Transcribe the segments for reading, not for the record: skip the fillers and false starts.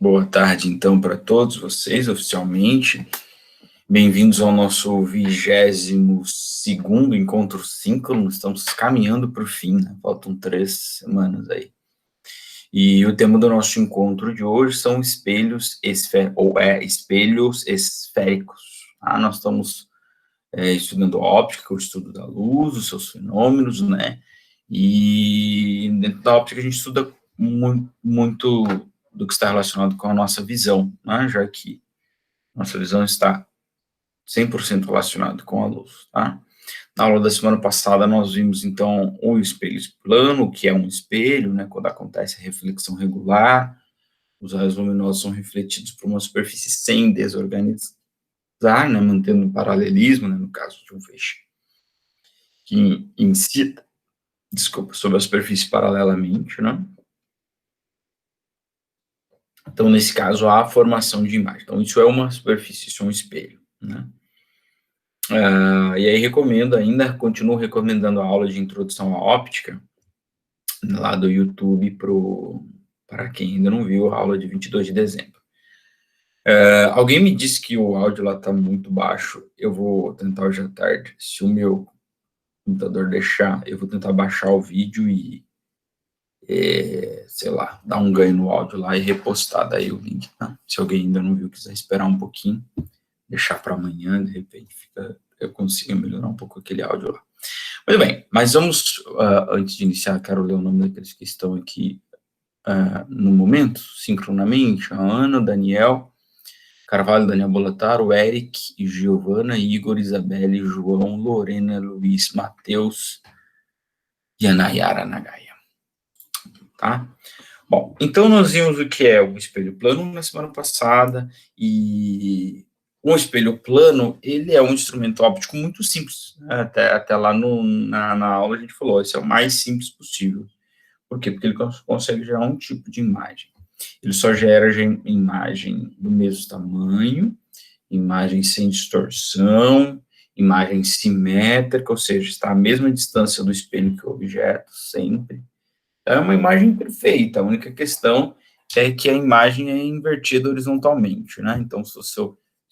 Boa tarde, então, para todos vocês, oficialmente. Bem-vindos ao nosso 22º Encontro Síncrono. Estamos caminhando para o fim, né? Faltam 3 semanas aí. E o tema do nosso encontro de hoje são espelhos esféricos. Nós estamos estudando óptica, o estudo da luz, os seus fenômenos, né? E dentro da óptica a gente estuda muito do que está relacionado com a nossa visão, né? Já que nossa visão está 100% relacionada com a luz, tá? Na aula da semana passada nós vimos, então, o espelho plano, que é um espelho, né? Quando acontece a reflexão regular, os raios luminosos são refletidos por uma superfície sem desorganizar, né? Mantendo um paralelismo, né? No caso de um feixe que incida, sobre a superfície paralelamente, né? Então, nesse caso, há a formação de imagem. Então, isso é uma superfície, isso é um espelho, né? E aí continuo recomendando a aula de introdução à óptica, lá do YouTube, para quem ainda não viu, a aula de 22 de dezembro. Alguém me disse que o áudio lá está muito baixo, eu vou tentar hoje à tarde, se o meu computador deixar, eu vou tentar baixar o vídeo e, sei lá, dar um ganho no áudio lá e repostar daí o link, tá? Se alguém ainda não viu, quiser esperar um pouquinho, deixar para amanhã, de repente eu consigo melhorar um pouco aquele áudio lá. Muito bem, mas vamos, antes de iniciar, quero ler o nome daqueles que estão aqui no momento, sincronamente: a Ana, Daniel, Carvalho, Daniel Bolataro, Eric, Giovana, Igor, Isabelle, João, Lorena, Luiz, Matheus e a Nayara Nagaya, tá? Bom, então nós vimos o que é o espelho plano na semana passada, e um espelho plano, ele é um instrumento óptico muito simples, né? Até lá na aula a gente falou, esse é o mais simples possível. Por quê? Porque ele consegue gerar um tipo de imagem. Ele só gera imagem do mesmo tamanho, imagem sem distorção, imagem simétrica, ou seja, está à mesma distância do espelho que o objeto, sempre. É uma imagem perfeita, a única questão é que a imagem é invertida horizontalmente, né? Então, se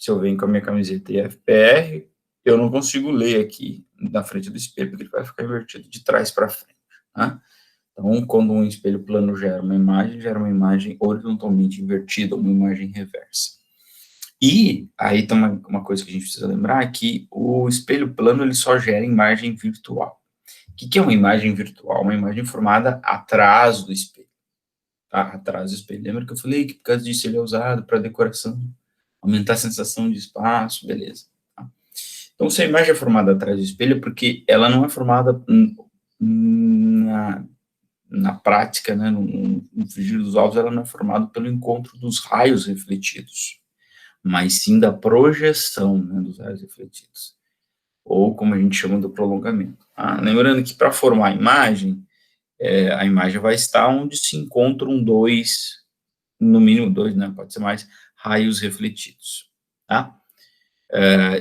eu venho com a minha camiseta IFPR, eu não consigo ler aqui na frente do espelho, porque ele vai ficar invertido de trás para frente, né? Então, quando um espelho plano gera uma imagem horizontalmente invertida, uma imagem reversa. E aí tem uma coisa que a gente precisa lembrar, que o espelho plano ele só gera imagem virtual. O que é uma imagem virtual? Uma imagem formada atrás do espelho. Tá? Atrás do espelho. Lembra que eu falei que por causa disso ele é usado para decoração, aumentar a sensação de espaço, beleza. Tá? Então, se a imagem é formada atrás do espelho, é porque ela não é formada na prática, né, no frigir dos ovos, ela não é formada pelo encontro dos raios refletidos, mas sim da projeção, né, dos raios refletidos, ou como a gente chama do prolongamento. Lembrando que para formar a imagem vai estar onde se encontram no mínimo dois, né, pode ser mais, raios refletidos, tá?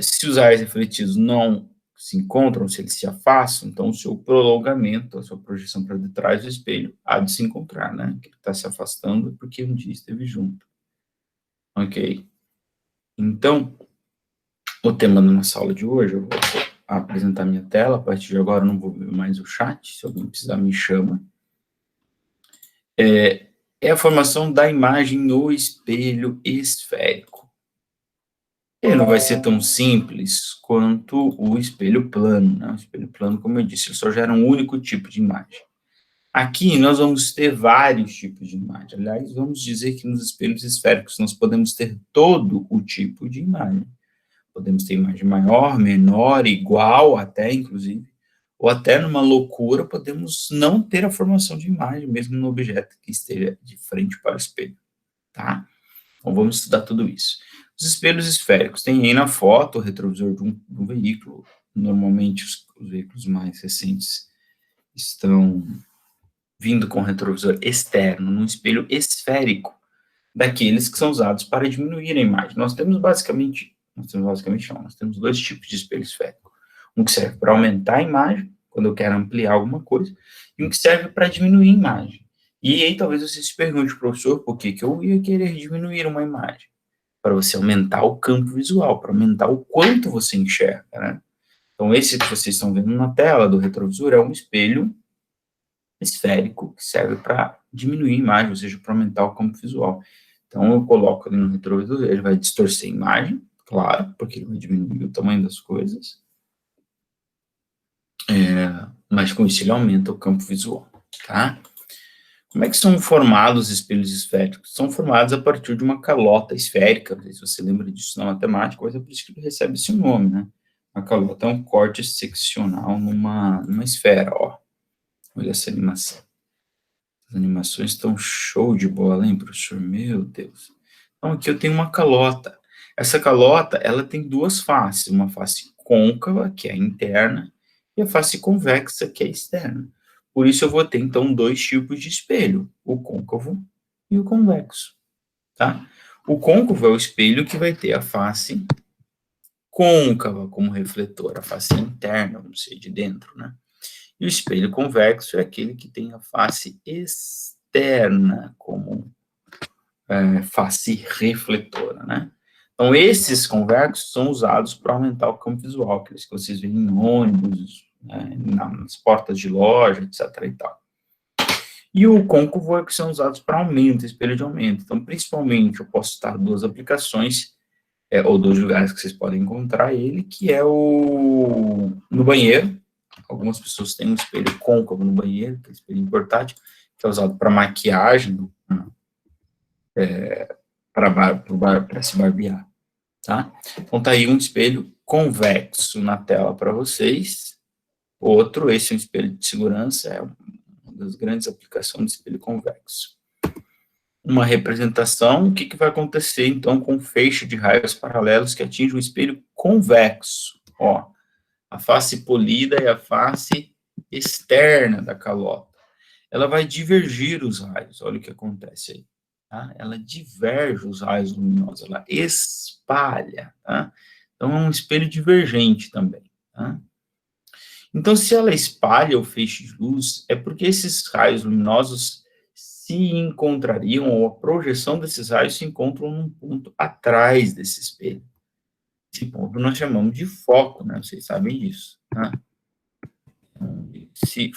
Se os raios refletidos não se encontram, se eles se afastam, então o seu prolongamento, a sua projeção para detrás do espelho, há de se encontrar, né? Que ele está se afastando porque um dia esteve junto. Ok? Então, o tema da nossa aula de hoje, eu vou apresentar minha tela, a partir de agora eu não vou ver mais o chat, se alguém precisar me chama. É a formação da imagem no espelho esférico. Ele não vai ser tão simples quanto o espelho plano, né? O espelho plano, como eu disse, ele só gera um único tipo de imagem. Aqui nós vamos ter vários tipos de imagem. Aliás, vamos dizer que nos espelhos esféricos nós podemos ter todo o tipo de imagem. Podemos ter imagem maior, menor, igual até, inclusive, ou até numa loucura podemos não ter a formação de imagem, mesmo no objeto que esteja de frente para o espelho, tá? Então, vamos estudar tudo isso. Os espelhos esféricos, tem aí na foto o retrovisor de um veículo. Normalmente, os veículos mais recentes estão vindo com retrovisor externo, num espelho esférico, daqueles que são usados para diminuir a imagem. Nós temos dois tipos de espelho esférico. Um que serve para aumentar a imagem, quando eu quero ampliar alguma coisa, e um que serve para diminuir a imagem. E aí talvez você se pergunte, professor, por que eu ia querer diminuir uma imagem? Para você aumentar o campo visual, para aumentar o quanto você enxerga, né? Então, esse que vocês estão vendo na tela do retrovisor é um espelho esférico que serve para diminuir a imagem, ou seja, para aumentar o campo visual. Então, eu coloco ali no retrovisor, ele vai distorcer a imagem, claro, porque ele vai diminuir o tamanho das coisas, mas com isso ele aumenta o campo visual, tá? Como é que são formados os espelhos esféricos? São formados a partir de uma calota esférica, não sei se você lembra disso na matemática, mas é por isso que ele recebe esse nome, né? A calota é um corte seccional numa esfera, ó. Olha essa animação. As animações estão show de bola, hein, professor? Meu Deus. Então, aqui eu tenho uma calota. Essa calota, ela tem duas faces. Uma face côncava, que é a interna, e a face convexa, que é a externa. Por isso, eu vou ter, então, dois tipos de espelho, o côncavo e o convexo, tá? O côncavo é o espelho que vai ter a face côncava como refletor, a face interna, vamos dizer, de dentro, né? E o espelho convexo é aquele que tem a face externa como face refletora, né? Então, esses convexos são usados para aumentar o campo visual, aqueles que vocês veem em ônibus, né, nas portas de loja, etc. e tal. E o côncavo é que são usados para aumento, espelho de aumento. Então, principalmente, eu posso citar duas aplicações, ou dois lugares que vocês podem encontrar ele, que é no banheiro. Algumas pessoas têm um espelho côncavo no banheiro, que é um espelho portátil, que é usado para maquiagem, para se barbear, tá? Então, tá aí um espelho convexo na tela para vocês. Outro, esse é um espelho de segurança, é uma das grandes aplicações de espelho convexo. Uma representação, o que vai acontecer, então, com um feixe de raios paralelos que atinge um espelho convexo, ó. A face polida é a face externa da calota. Ela vai divergir os raios, olha o que acontece aí. Tá? Ela diverge os raios luminosos, ela espalha. Tá? Então, é um espelho divergente também. Tá? Então, se ela espalha o feixe de luz, é porque esses raios luminosos se encontrariam, ou a projeção desses raios se encontram num ponto atrás desse espelho. Esse ponto nós chamamos de foco, né? Vocês sabem disso. Tá? Onde se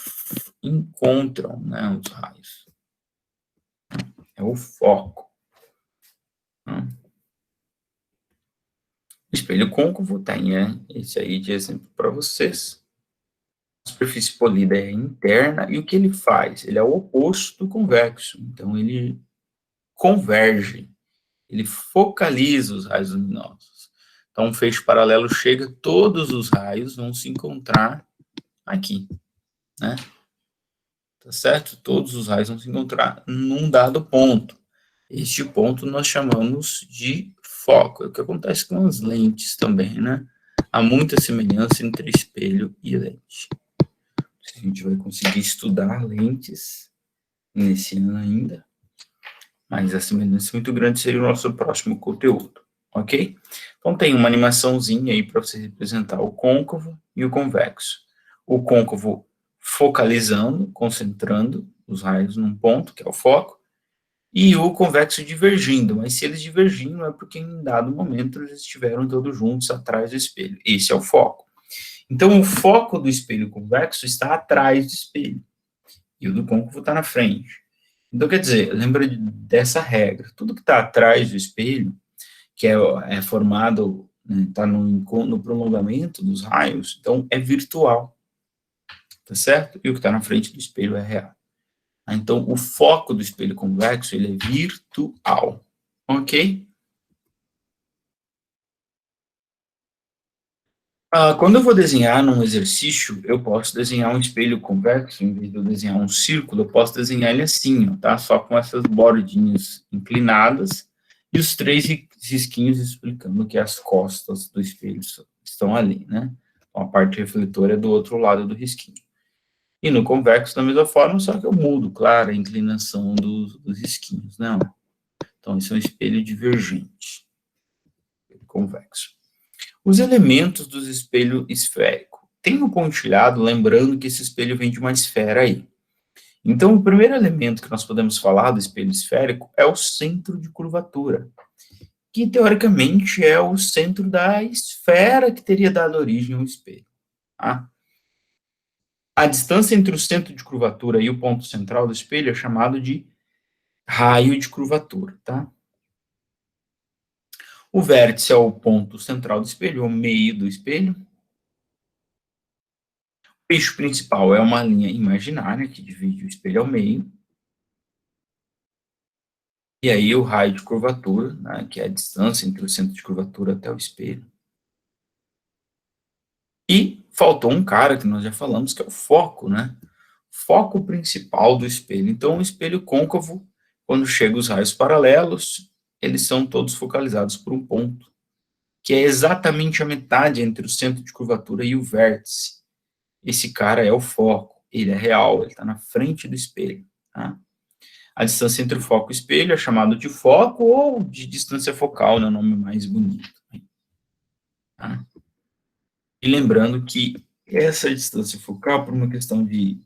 encontram, né, os raios. É o foco. Tá? O espelho côncavo tem esse aí de exemplo para vocês. A superfície polida é interna, e o que ele faz? Ele é o oposto do convexo, então ele converge, ele focaliza os raios luminosos. Então, um feixe paralelo chega, todos os raios vão se encontrar aqui, né? Tá certo? Todos os raios vão se encontrar num dado ponto. Este ponto nós chamamos de foco. É o que acontece com as lentes também, né? Há muita semelhança entre espelho e lente. A gente vai conseguir estudar lentes nesse ano ainda, mas a semelhança muito grande seria o nosso próximo conteúdo, ok? Então, tem uma animaçãozinha aí para você representar o côncavo e o convexo. O côncavo focalizando, concentrando os raios num ponto, que é o foco, e o convexo divergindo, mas se eles divergindo é porque em dado momento eles estiveram todos juntos atrás do espelho. Esse é o foco. Então, o foco do espelho convexo está atrás do espelho, e o do côncavo está na frente. Então, quer dizer, lembra dessa regra. Tudo que está atrás do espelho, que é formado, está no prolongamento dos raios, então é virtual, tá certo? E o que está na frente do espelho é real. Então, o foco do espelho convexo, ele é virtual, ok? Quando eu vou desenhar num exercício, eu posso desenhar um espelho convexo, em vez de eu desenhar um círculo, eu posso desenhar ele assim, ó, tá? Só com essas bordinhas inclinadas e os três risquinhos explicando que as costas do espelho estão ali, né? Então, a parte refletora é do outro lado do risquinho. E no convexo, da mesma forma, só que eu mudo, claro, a inclinação dos risquinhos, né? Então, esse é um espelho divergente, convexo. Os elementos do espelho esférico. Tem um pontilhado, lembrando que esse espelho vem de uma esfera aí. Então, o primeiro elemento que nós podemos falar do espelho esférico é o centro de curvatura, que teoricamente é o centro da esfera que teria dado origem ao espelho. Tá? A distância entre o centro de curvatura e o ponto central do espelho é chamado de raio de curvatura, tá? O vértice é o ponto central do espelho, o meio do espelho. O eixo principal é uma linha imaginária que divide o espelho ao meio. E aí o raio de curvatura, né, que é a distância entre o centro de curvatura até o espelho. E faltou um cara que nós já falamos, que é o foco, né? Foco principal do espelho. Então, o espelho côncavo, quando chega os raios paralelos, eles são todos focalizados por um ponto, que é exatamente a metade entre o centro de curvatura e o vértice. Esse cara é o foco, ele é real, ele está na frente do espelho. Tá? A distância entre o foco e o espelho é chamado de foco ou de distância focal, né, o nome mais bonito. Tá? E lembrando que essa distância focal, por uma questão de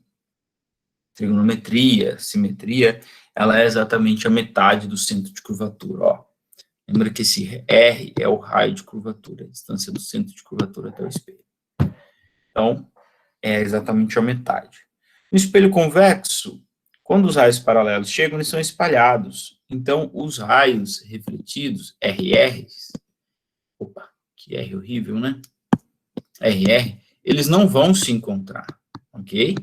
trigonometria, simetria, ela é exatamente a metade do centro de curvatura. Ó. Lembra que esse R é o raio de curvatura, a distância do centro de curvatura até o espelho. Então, é exatamente a metade. No espelho convexo, quando os raios paralelos chegam, eles são espalhados. Então, os raios refletidos, RRs, opa, que R horrível, né? RR, eles não vão se encontrar, ok?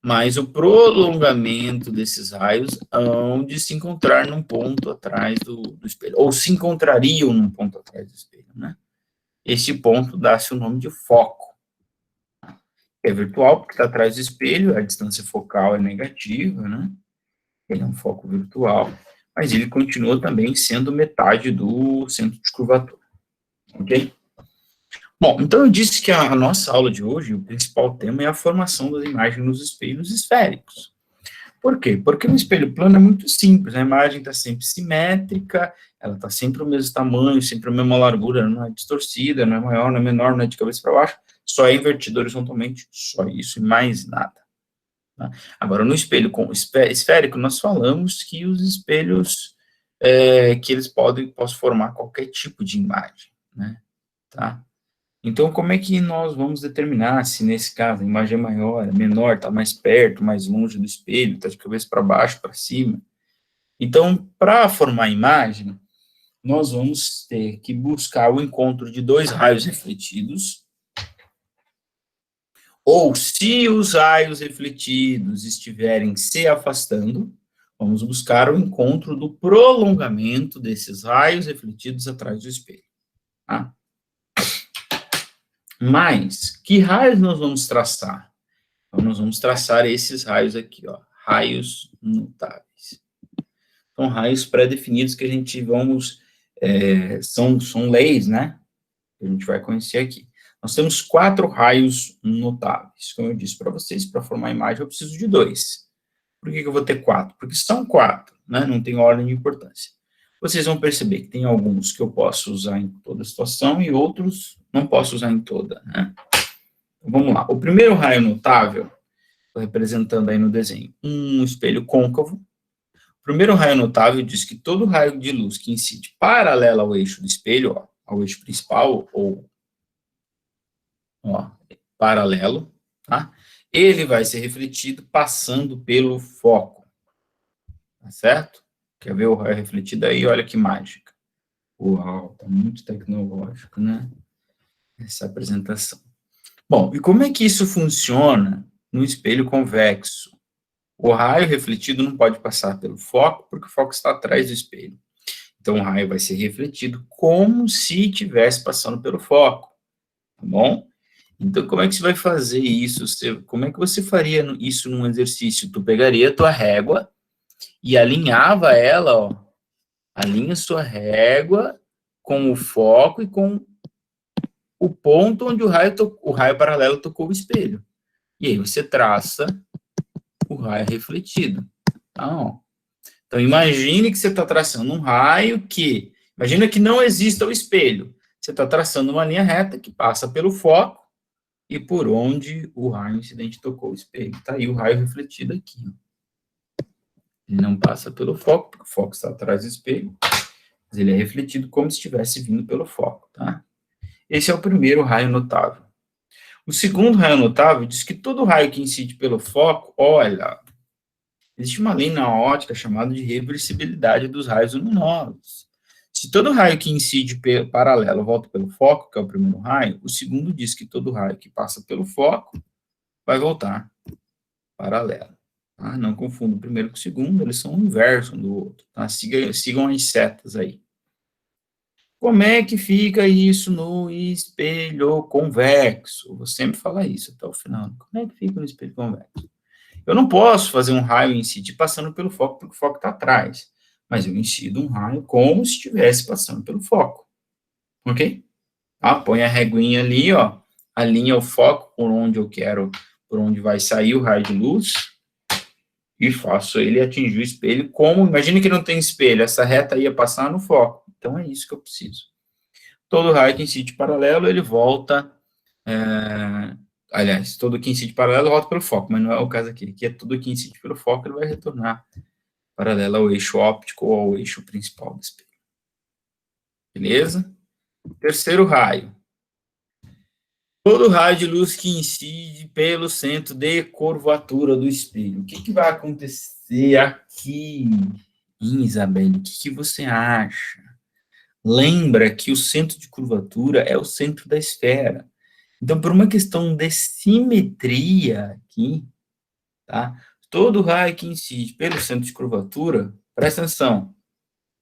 Mas o prolongamento desses raios hão de se encontrar num ponto atrás do espelho, ou se encontrariam num ponto atrás do espelho, né? Este ponto dá-se o nome de foco. É virtual porque está atrás do espelho, a distância focal é negativa, né? Ele é um foco virtual, mas ele continua também sendo metade do centro de curvatura, ok? Bom, então eu disse que a nossa aula de hoje, o principal tema é a formação das imagens nos espelhos esféricos. Por quê? Porque no espelho plano é muito simples, a imagem está sempre simétrica, ela está sempre o mesmo tamanho, sempre a mesma largura, não é distorcida, não é maior, não é menor, não é de cabeça para baixo, só é invertida horizontalmente, só isso e mais nada. Tá? Agora, no espelho esférico, nós falamos que os espelhos, que eles possam formar qualquer tipo de imagem, né? Tá? Então, como é que nós vamos determinar se, nesse caso, a imagem é maior, é menor, está mais perto, mais longe do espelho, está de cabeça para baixo, para cima? Então, para formar a imagem, nós vamos ter que buscar o encontro de dois raios refletidos, ou se os raios refletidos estiverem se afastando, vamos buscar o encontro do prolongamento desses raios refletidos atrás do espelho. Tá? Mas, que raios nós vamos traçar? Então, nós vamos traçar esses raios aqui, ó, raios notáveis. São raios pré-definidos que a gente são leis, né? Que a gente vai conhecer aqui. Nós temos 4 raios notáveis. Como eu disse para vocês, para formar a imagem eu preciso de 2. Por que eu vou ter 4? Porque são 4, né? Não tem ordem de importância. Vocês vão perceber que tem alguns que eu posso usar em toda situação e outros não posso usar em toda, né? Então, vamos lá. O primeiro raio notável, estou representando aí no desenho, um espelho côncavo. O primeiro raio notável diz que todo raio de luz que incide paralelo ao eixo do espelho, ó, ao eixo principal, ou ó, paralelo, tá? Ele vai ser refletido passando pelo foco, tá certo? Quer ver o raio refletido aí? Olha que mágica. Uau, tá muito tecnológico, né? Essa apresentação. Bom, e como é que isso funciona no espelho convexo? O raio refletido não pode passar pelo foco, porque o foco está atrás do espelho. Então, o raio vai ser refletido como se estivesse passando pelo foco, tá bom? Então, como é que você vai fazer isso? Como é que você faria isso num exercício? Tu pegaria a tua régua e alinhava ela, ó, alinha sua régua com o foco e com o ponto onde o raio paralelo tocou o espelho. E aí você traça o raio refletido. Tá, então, imagine que você está traçando um raio imagina que não exista o espelho. Você está traçando uma linha reta que passa pelo foco e por onde o raio incidente tocou o espelho. Está aí o raio refletido aqui. Ele não passa pelo foco, porque o foco está atrás do espelho, mas ele é refletido como se estivesse vindo pelo foco, tá? Esse é o primeiro raio notável. O segundo raio notável diz que todo raio que incide pelo foco, olha, existe uma lei na ótica chamada de reversibilidade dos raios luminosos. Se todo raio que incide paralelo volta pelo foco, que é o primeiro raio, o segundo diz que todo raio que passa pelo foco vai voltar paralelo. Tá? Não confunda o primeiro com o segundo, eles são o inverso um do outro. Tá? Sigam as setas aí. Como é que fica isso no espelho convexo? Vou sempre falar isso até o final. Como é que fica no espelho convexo? Eu não posso fazer um raio incidir passando pelo foco, porque o foco está atrás. Mas eu incido um raio como se estivesse passando pelo foco. Ok? Põe a reguinha ali, ó. Alinha o foco por onde eu quero, por onde vai sair o raio de luz. E faço ele atingir o espelho como... Imagine que não tem espelho, essa reta ia passar no foco. Então, é isso que eu preciso. Todo raio que incide paralelo, ele volta... aliás, todo que incide paralelo volta pelo foco, mas não é o caso aqui. Aqui é tudo que incide pelo foco, ele vai retornar paralelo ao eixo óptico ou ao eixo principal do espelho. Beleza? Terceiro raio. Todo raio de luz que incide pelo centro de curvatura do espelho. O que vai acontecer aqui, Isabelle? O que você acha? Lembra que o centro de curvatura é o centro da esfera. Então, por uma questão de simetria aqui, tá? Todo raio que incide pelo centro de curvatura, presta atenção,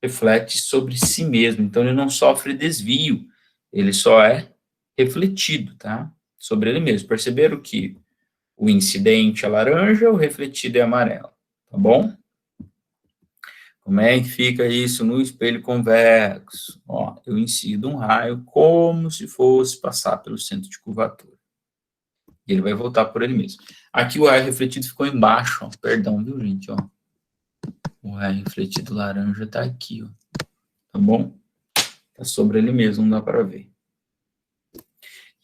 reflete sobre si mesmo. Então, ele não sofre desvio, ele só é refletido, tá? Sobre ele mesmo. Perceberam que o incidente é laranja, o refletido é amarelo, tá bom? Como é que fica isso no espelho convexo? Ó, eu incido um raio como se fosse passar pelo centro de curvatura. E ele vai voltar por ele mesmo. Aqui o raio refletido ficou embaixo, ó. Perdão, viu, gente? Ó. O raio refletido laranja está aqui, ó. Tá bom? Está sobre ele mesmo, não dá para ver.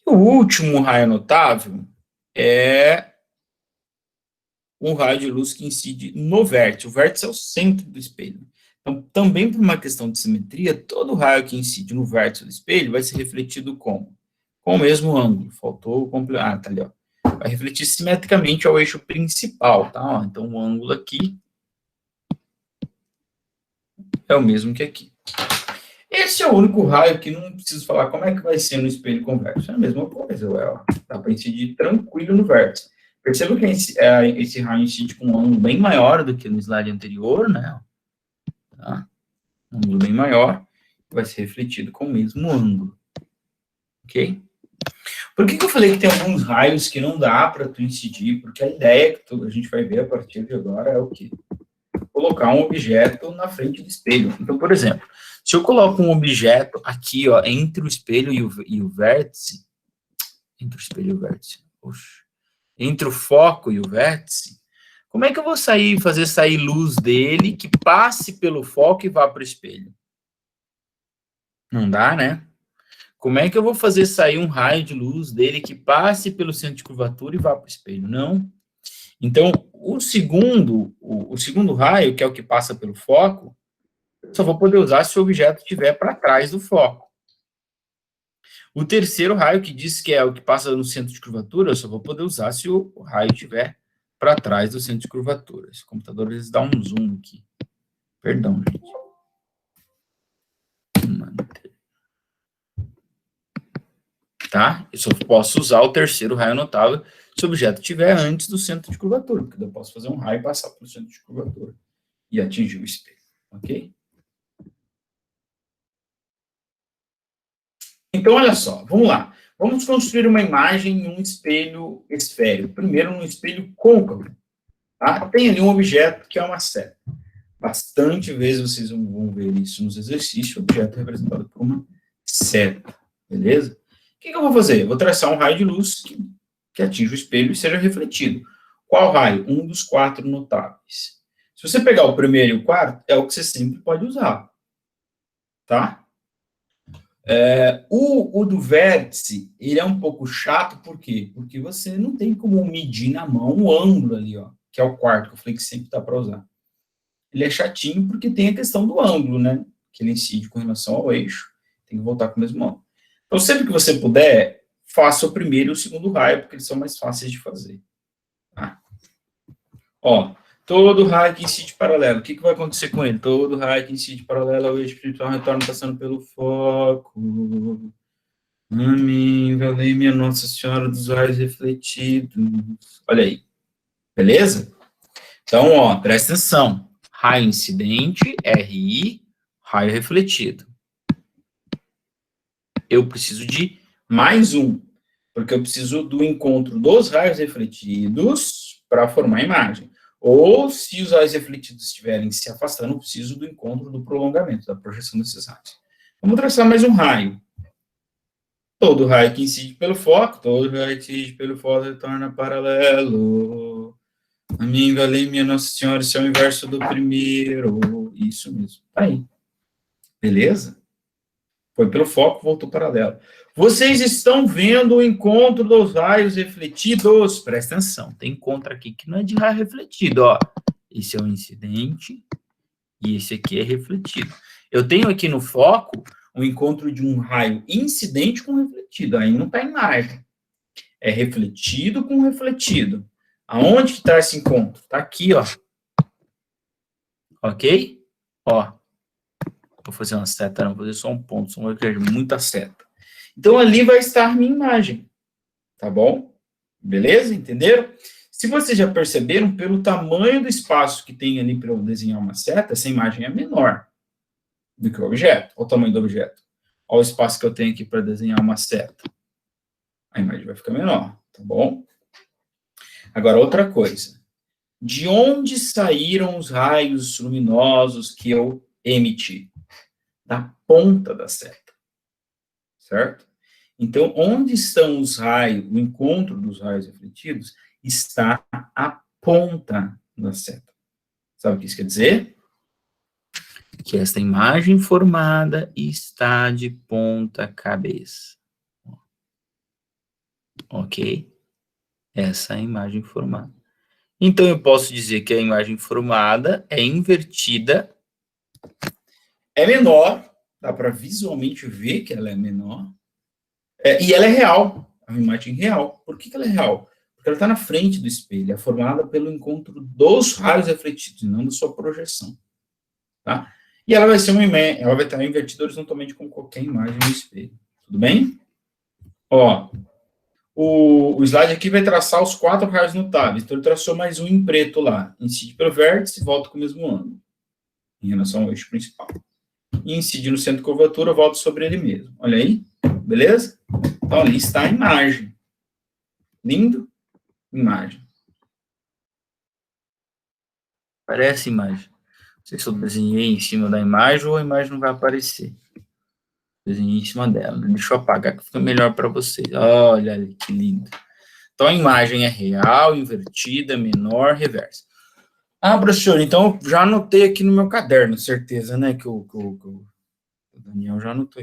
E o último raio notável é um raio de luz que incide no vértice. O vértice é o centro do espelho. Então, também por uma questão de simetria, todo raio que incide no vértice do espelho vai ser refletido como? Com o mesmo ângulo. Faltou o complemento. Tá ali, ó. Vai refletir simetricamente ao eixo principal, tá? Ó, então, o ângulo aqui é o mesmo que aqui. Esse é o único raio que não preciso falar como é que vai ser no espelho convexo. É a mesma coisa, ó. Dá para incidir tranquilo no vértice. Perceba que esse raio incide com um ângulo bem maior do que no slide anterior, né? Tá? Um ângulo bem maior, vai ser refletido com o mesmo ângulo. Ok? Por que eu falei que tem alguns raios que não dá para tu incidir? Porque a ideia que a gente vai ver a partir de agora é o quê? Colocar um objeto na frente do espelho. Então, por exemplo, se eu coloco um objeto aqui, ó, entre o espelho e o vértice, entre o espelho e o vértice, entre o foco e o vértice, como é que eu vou fazer sair luz dele que passe pelo foco e vá para o espelho? Não dá, né? Como é que eu vou fazer sair um raio de luz dele que passe pelo centro de curvatura e vá para o espelho? Não. Então, o segundo raio, que é o que passa pelo foco, eu só vou poder usar se o objeto estiver para trás do foco. O terceiro raio, que diz que é o que passa no centro de curvatura, eu só vou poder usar se o raio estiver para trás do centro de curvatura. Esse computador, às vezes, dá um zoom aqui. Perdão, gente. Tá? Eu só posso usar o terceiro raio notável se o objeto estiver antes do centro de curvatura, porque eu posso fazer um raio e passar pelo centro de curvatura e atingir o espelho. Ok? Então, olha só, vamos lá. Vamos construir uma imagem em um espelho esférico. Primeiro, num espelho côncavo. Tá? Tem ali um objeto que é uma seta. Bastante vezes vocês vão ver isso nos exercícios, o objeto é representado por uma seta. Beleza? O que eu vou fazer? Eu vou traçar um raio de luz que atinja o espelho e seja refletido. Qual raio? Um dos 4 notáveis. Se você pegar o primeiro e o quarto, é o que você sempre pode usar. Tá? O do vértice, ele é um pouco chato, por quê? Porque você não tem como medir na mão o ângulo ali, ó, que é o quarto, que eu falei que sempre dá para usar. ele é chatinho porque tem a questão do ângulo, né? Que ele incide com relação ao eixo. Tem que voltar com o mesmo ângulo. Então, sempre que você puder, faça o primeiro e o segundo raio, porque eles são mais fáceis de fazer. Tá? Ó, todo raio que incide paralelo, o que vai acontecer com ele? Todo raio que incide paralelo ao eixo principal retorna passando pelo foco. Amém, valei minha Nossa Senhora dos raios refletidos. Olha aí, beleza? Então, ó, presta atenção. Raio incidente, RI, raio refletido. Eu preciso de mais um, porque eu preciso do encontro dos raios refletidos para formar a imagem. Ou, se os raios refletidos estiverem se afastando, eu preciso do encontro do prolongamento, da projeção desses raios. Vamos traçar mais um raio. Todo raio que incide pelo foco, todo raio que incide pelo foco retorna paralelo. Amém, valei minha Nossa Senhora, isso é o inverso do primeiro. Isso mesmo. Tá aí. Beleza? Foi pelo foco, voltou paralelo. Vocês estão vendo o encontro dos raios refletidos. Presta atenção, tem encontro aqui que não é de raio refletido, ó. Esse é o incidente e esse aqui é refletido. Eu tenho aqui no foco o encontro de um raio incidente com refletido. Aí não está em imagem. É refletido com refletido. Aonde que está esse encontro? Está aqui, ó. Ok? Ó. Vou fazer uma seta, não vou fazer só um ponto, só vai criar muita seta. Então, ali vai estar minha imagem. Tá bom? Beleza? Entenderam? Se vocês já perceberam, pelo tamanho do espaço que tem ali para eu desenhar uma seta, essa imagem é menor do que o objeto. Olha o tamanho do objeto. Olha o espaço que eu tenho aqui para desenhar uma seta. A imagem vai ficar menor, tá bom? Agora, outra coisa. De onde saíram os raios luminosos que eu emiti? Da ponta da seta. Certo? Então, onde estão os raios, o encontro dos raios refletidos, está a ponta da seta. Sabe o que isso quer dizer? Que esta imagem formada está de ponta cabeça. Ok? Essa é a imagem formada. Então, eu posso dizer que a imagem formada é invertida, é menor, dá para visualmente ver que ela é menor, e ela é real, é uma imagem real. Por que ela é real? Porque ela está na frente do espelho, é formada pelo encontro dos raios refletidos, e não da sua projeção. Tá? E ela vai ser ela vai estar invertida horizontalmente como qualquer imagem no espelho. Tudo bem? Ó, o slide aqui vai traçar os 4 raios notáveis. Então, ele traçou mais um em preto lá. Incide pelo vértice e volta com o mesmo ângulo, em relação ao eixo principal. E incide no centro de curvatura, volta sobre ele mesmo. Olha aí, beleza? Então, ali está a imagem. Lindo? Imagem. Parece imagem. Não sei se eu desenhei em cima da imagem ou a imagem não vai aparecer. Desenhei em cima dela. Deixa eu apagar que fica melhor para vocês. Olha ali, que lindo. Então, a imagem é real, invertida, menor, reversa. Ah, professor, então já anotei aqui no meu caderno, certeza, né, que o Daniel já anotou.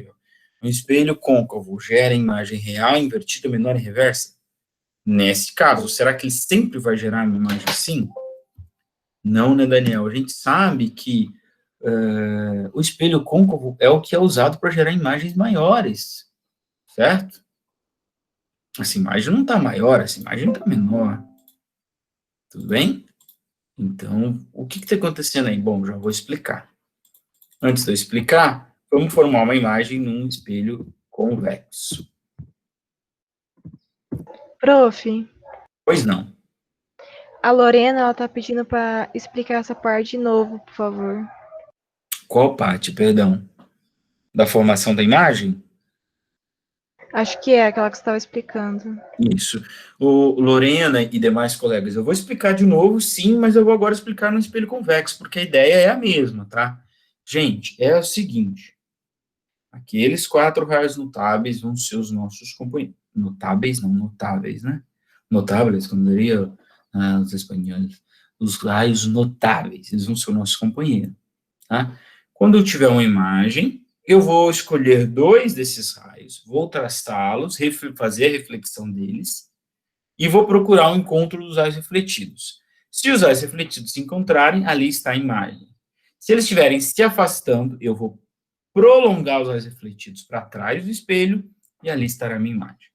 Um espelho côncavo gera imagem real, invertida, menor e reversa? Nesse caso, será que ele sempre vai gerar uma imagem assim? Não, né, Daniel? A gente sabe que o espelho côncavo é o que é usado para gerar imagens maiores, certo? Essa imagem não está maior, essa imagem está menor. Tudo bem? Então, o que está acontecendo aí? Bom, já vou explicar. Antes de eu explicar, vamos formar uma imagem num espelho convexo. Prof. Pois não. A Lorena, ela tá pedindo para explicar essa parte de novo, por favor. Qual parte, perdão? Da formação da imagem? Acho que é aquela que você estava explicando. Isso. O Lorena e demais colegas, eu vou explicar de novo, sim, mas eu vou agora explicar no espelho convexo, porque a ideia é a mesma, tá? Gente, é o seguinte. Aqueles 4 raios notáveis vão ser os nossos componentes. Notáveis, não notáveis, né? Notáveis, como diria os espanhóis. Os raios notáveis, eles vão ser o nosso companheiro, tá? Quando eu tiver uma imagem, eu vou escolher 2 desses raios, vou traçá-los, fazer a reflexão deles, e vou procurar o encontro dos raios refletidos. Se os raios refletidos se encontrarem, ali está a imagem. Se eles estiverem se afastando, eu vou prolongar os raios refletidos para trás do espelho e ali estará a minha imagem.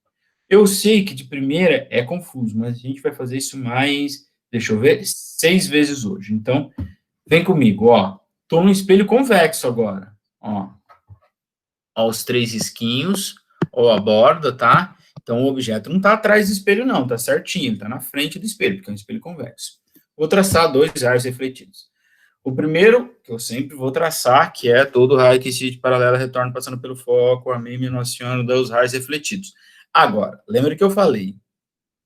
Eu sei que de primeira é confuso, mas a gente vai fazer isso mais, deixa eu ver, 6 vezes hoje. Então, vem comigo, ó. Estou no espelho convexo agora, ó. Ó os 3 risquinhos, ó a borda, tá? Então, o objeto não está atrás do espelho, não, tá certinho, está na frente do espelho, porque é um espelho convexo. Vou traçar 2 raios refletidos. O primeiro, que eu sempre vou traçar, que é todo raio que incide paralelo retorna passando pelo foco, a mim minuciando dos raios refletidos. Agora, lembra que eu falei,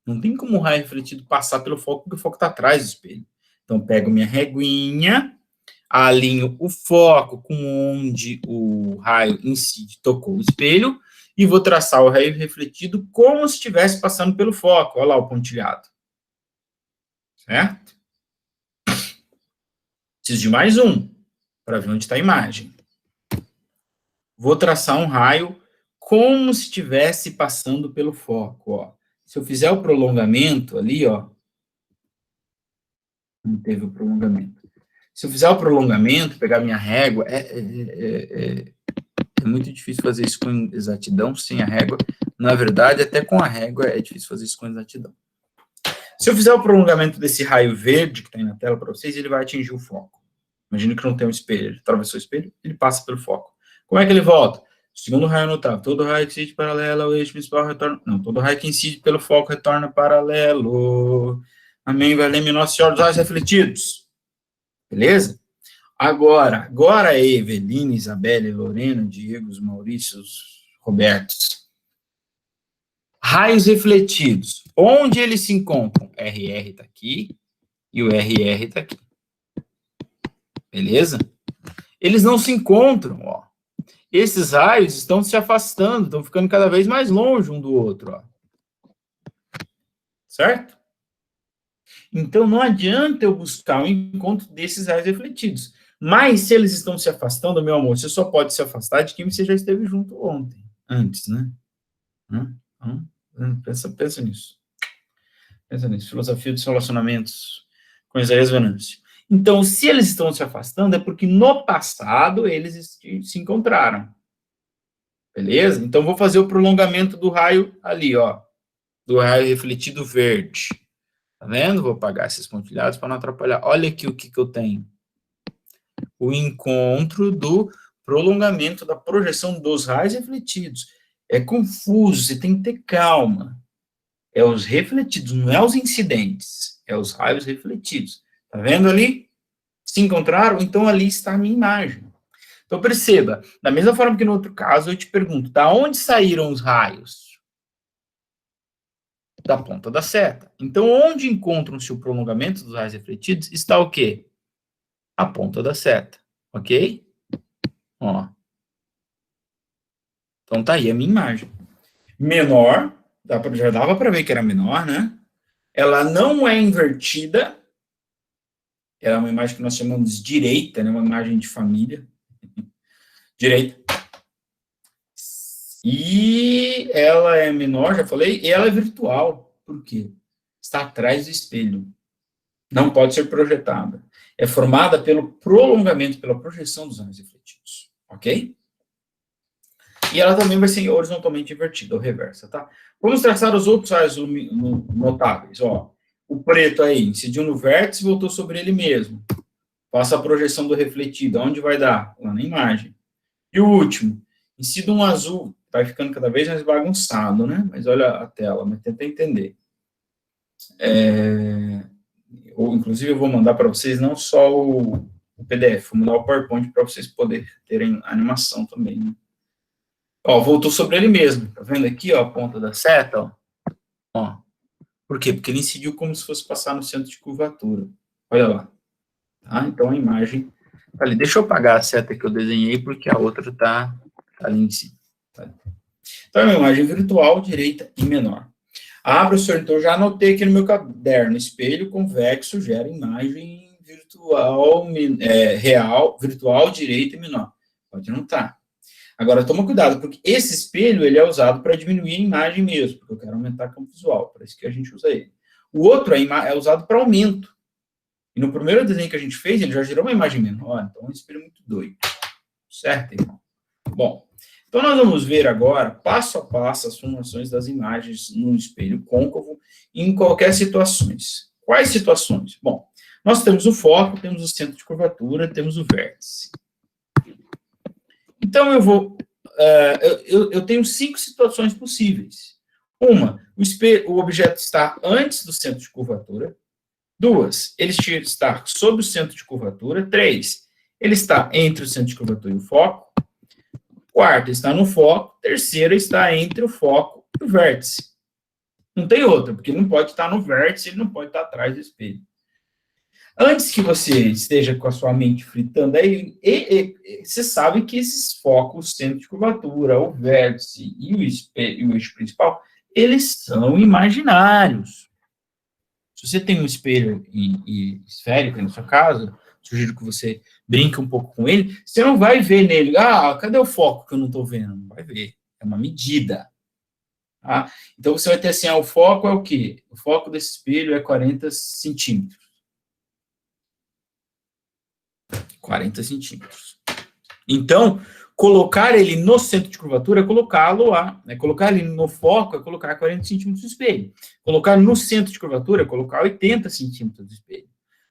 não tem como o raio refletido passar pelo foco, porque o foco está atrás do espelho. Então, pego minha reguinha, alinho o foco com onde o raio incide, tocou o espelho, e vou traçar o raio refletido como se estivesse passando pelo foco. Olha lá o pontilhado. Certo? Preciso de mais um, para ver onde está a imagem. Vou traçar um raio como se estivesse passando pelo foco, ó. Se eu fizer o prolongamento ali, ó, não teve o prolongamento. Se eu fizer o prolongamento, pegar minha régua, é muito difícil fazer isso com exatidão, sem a régua. Na verdade, até com a régua é difícil fazer isso com exatidão. Se eu fizer o prolongamento desse raio verde que está aí na tela para vocês, ele vai atingir o foco. Imagina que não tem um espelho, ele atravessou o espelho, ele passa pelo foco. Como é que ele volta? Segundo raio notável, todo raio que incide paralelo ao eixo principal retorna... Não, todo raio que incide pelo foco retorna paralelo. Amém, vai ler menor senhor dos raios refletidos. Beleza? Agora, Eveline, Isabelle, Lorena, Diego, Maurícios, Robertos. Raios refletidos. Onde eles se encontram? RR está aqui e o RR está aqui. Beleza? Eles não se encontram, ó. Esses raios estão se afastando, estão ficando cada vez mais longe um do outro, ó. Certo? Então, não adianta eu buscar o encontro desses raios refletidos. Mas, se eles estão se afastando, meu amor, você só pode se afastar de quem você já esteve junto ontem, antes, né? Pensa nisso. Pensa nisso. Filosofia dos relacionamentos com Isaías Venâncio. Então, se eles estão se afastando, é porque no passado eles se encontraram. Beleza? Então, vou fazer o prolongamento do raio ali, ó. Do raio refletido verde. Tá vendo? Vou apagar esses pontilhados para não atrapalhar. Olha aqui o que eu tenho. O encontro do prolongamento da projeção dos raios refletidos. É confuso, você tem que ter calma. É os refletidos, não é os incidentes. É os raios refletidos. Tá vendo ali? Se encontraram? Então ali está a minha imagem. Então perceba, da mesma forma que no outro caso, eu te pergunto, da onde saíram os raios? Da ponta da seta. Então, onde encontram-se o prolongamento dos raios refletidos, está o quê? A ponta da seta. Ok? Ó. Então tá aí a minha imagem. Menor, já dava para ver que era menor, né? Ela não é invertida. Ela é uma imagem que nós chamamos de direita, né? Uma imagem de família. Direita. E ela é menor, já falei, e ela é virtual. Por quê? Está atrás do espelho. Não pode ser projetada. É formada pelo prolongamento, pela projeção dos raios refletidos. Ok? E ela também vai ser horizontalmente invertida, ou reversa, tá? Vamos traçar os outros raios notáveis. Ó, o preto aí, incidiu no vértice e voltou sobre ele mesmo. Faça a projeção do refletido. Onde vai dar? Lá na imagem. E o último, incide um azul. Vai ficando cada vez mais bagunçado, né? Mas olha a tela, mas tenta entender. Ou, inclusive, eu vou mandar para vocês não só o PDF, vou mandar o PowerPoint para vocês poderem terem animação também, né? Ó, voltou sobre ele mesmo, tá vendo aqui, ó, a ponta da seta, ó. Ó. Por quê? Porque ele incidiu como se fosse passar no centro de curvatura. Olha lá. Tá? Então, a imagem tá ali. Deixa eu apagar a seta que eu desenhei, porque a outra tá ali em cima. Tá? Então, é uma imagem virtual, direita e menor. Ah, professor, então eu já anotei aqui no meu caderno. Espelho convexo gera imagem virtual, real, virtual, direita e menor. Pode anotar. Agora, toma cuidado, porque esse espelho ele é usado para diminuir a imagem mesmo, porque eu quero aumentar o campo visual, para isso que a gente usa ele. O outro é usado para aumento. E no primeiro desenho que a gente fez, ele já gerou uma imagem menor, então é um espelho muito doido. Certo, irmão? Bom, então nós vamos ver agora, passo a passo, as formações das imagens no espelho côncavo em qualquer situações. Quais situações? Bom, nós temos o foco, temos o centro de curvatura, temos o vértice. Então eu tenho 5 situações possíveis. Uma, o objeto está antes do centro de curvatura. 2, ele está sobre o centro de curvatura. 3, ele está entre o centro de curvatura e o foco. 4, está no foco. 3, está entre o foco e o vértice. Não tem outra, porque ele não pode estar no vértice, ele não pode estar atrás do espelho. Antes que você esteja com a sua mente fritando aí, você sabe que esses focos, centro de curvatura, o vértice e o eixo principal, eles são imaginários. Se você tem um espelho esférico aí na sua casa, sugiro que você brinque um pouco com ele, você não vai ver nele, cadê o foco que eu não estou vendo? Não vai ver, é uma medida. Tá? Então, você vai ter assim, o foco é o quê? O foco desse espelho é 40 centímetros. 40 centímetros. Então, colocar ele no centro de curvatura é colocá-lo lá. Né? Colocar ele no foco é colocar 40 centímetros do espelho. Colocar no centro de curvatura é colocar 80 centímetros do espelho.